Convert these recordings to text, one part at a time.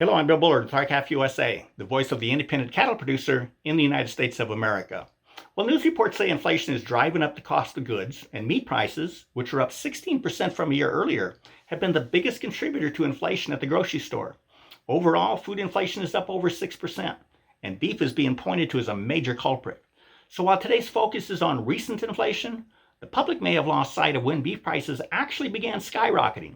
Hello, I'm Bill Bullard with Calf USA, the voice of the independent cattle producer in the United States of America. Well, news reports say inflation is driving up the cost of goods, and meat prices, which are up 16% from a year earlier, have been the biggest contributor to inflation at the grocery store. Overall, food inflation is up over 6%, and beef is being pointed to as a major culprit. So while today's focus is on recent inflation, the public may have lost sight of when beef prices actually began skyrocketing.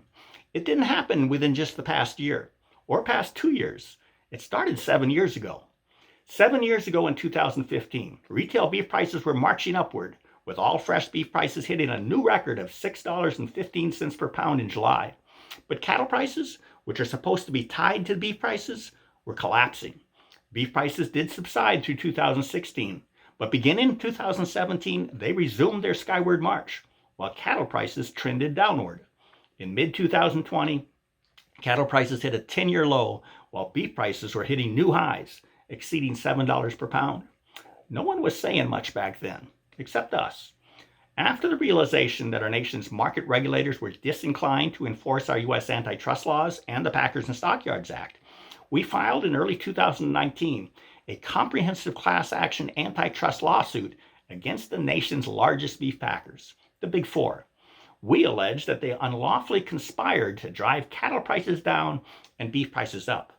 It didn't happen within just the past year or past 2 years. It started 7 years ago. 7 years ago in 2015, retail beef prices were marching upward, with all fresh beef prices hitting a new record of $6.15 per pound in July. But cattle prices, which are supposed to be tied to beef prices, were collapsing. Beef prices did subside through 2016, but beginning in 2017, they resumed their skyward march, while cattle prices trended downward. In mid-2020, cattle prices hit a 10-year low, while beef prices were hitting new highs, exceeding $7 per pound. No one was saying much back then, except us. After the realization that our nation's market regulators were disinclined to enforce our U.S. antitrust laws and the Packers and Stockyards Act, we filed in early 2019 a comprehensive class action antitrust lawsuit against the nation's largest beef packers, the Big Four. We allege that they unlawfully conspired to drive cattle prices down and beef prices up.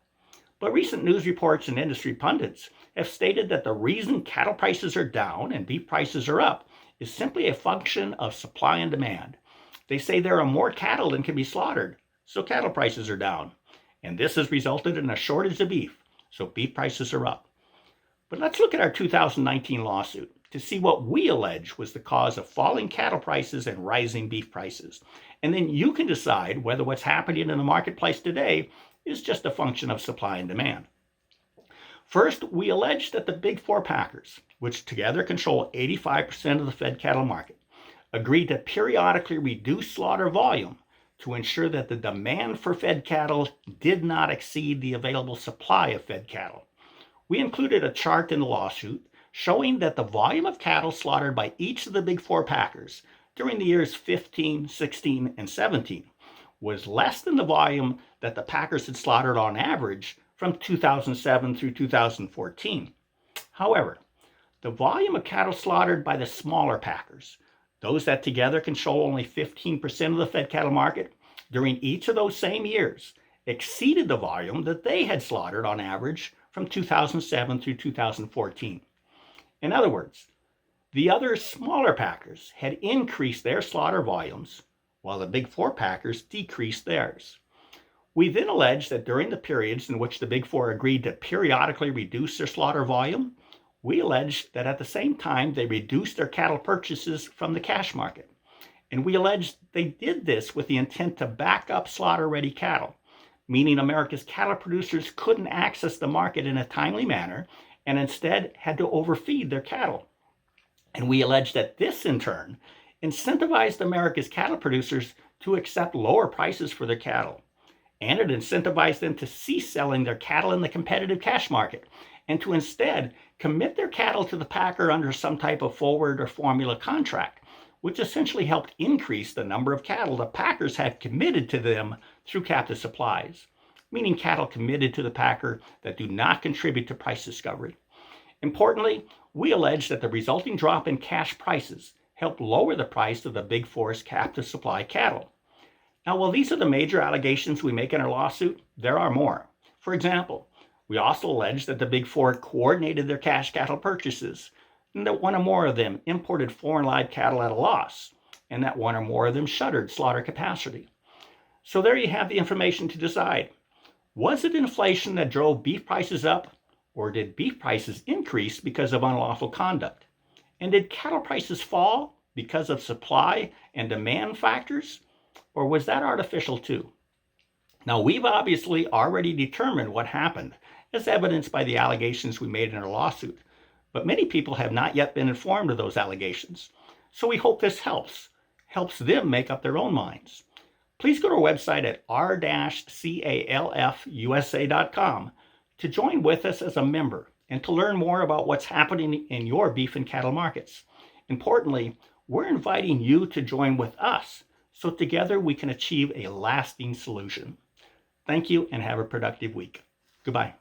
But recent news reports and industry pundits have stated that the reason cattle prices are down and beef prices are up is simply a function of supply and demand. They say there are more cattle than can be slaughtered, so cattle prices are down. And this has resulted in a shortage of beef, so beef prices are up. But let's look at our 2019 lawsuit to see what we allege was the cause of falling cattle prices and rising beef prices. And then you can decide whether what's happening in the marketplace today is just a function of supply and demand. First, we allege that the Big Four packers, which together control 85% of the fed cattle market, agreed to periodically reduce slaughter volume to ensure that the demand for fed cattle did not exceed the available supply of fed cattle. We included a chart in the lawsuit showing that the volume of cattle slaughtered by each of the Big Four packers during the years 15, 16, and 17 was less than the volume that the packers had slaughtered on average from 2007 through 2014. However, the volume of cattle slaughtered by the smaller packers, those that together control only 15% of the fed cattle market, during each of those same years exceeded the volume that they had slaughtered on average from 2007 through 2014. In other words, the other smaller packers had increased their slaughter volumes, while the Big Four packers decreased theirs. We then allege that during the periods in which the Big Four agreed to periodically reduce their slaughter volume, we allege that at the same time they reduced their cattle purchases from the cash market. And we allege they did this with the intent to back up slaughter-ready cattle, meaning America's cattle producers couldn't access the market in a timely manner and instead had to overfeed their cattle. And we allege that this, in turn, incentivized America's cattle producers to accept lower prices for their cattle. And it incentivized them to cease selling their cattle in the competitive cash market and to instead commit their cattle to the packer under some type of forward or formula contract, which essentially helped increase the number of cattle the packers had committed to them through captive supplies, meaning cattle committed to the packer that do not contribute to price discovery. Importantly, we allege that the resulting drop in cash prices helped lower the price of the Big Four's captive supply cattle. Now, while these are the major allegations we make in our lawsuit, there are more. For example, we also allege that the Big Four coordinated their cash cattle purchases, and that one or more of them imported foreign live cattle at a loss, and that one or more of them shuttered slaughter capacity. So there you have the information to decide. Was it inflation that drove beef prices up, or did beef prices increase because of unlawful conduct? And did cattle prices fall because of supply and demand factors, or was that artificial too? Now, we've obviously already determined what happened, as evidenced by the allegations we made in our lawsuit, but many people have not yet been informed of those allegations. So we hope this helps them make up their own minds. Please go to our website at r-calfusa.com to join with us as a member and to learn more about what's happening in your beef and cattle markets. Importantly, we're inviting you to join with us so together we can achieve a lasting solution. Thank you and have a productive week. Goodbye.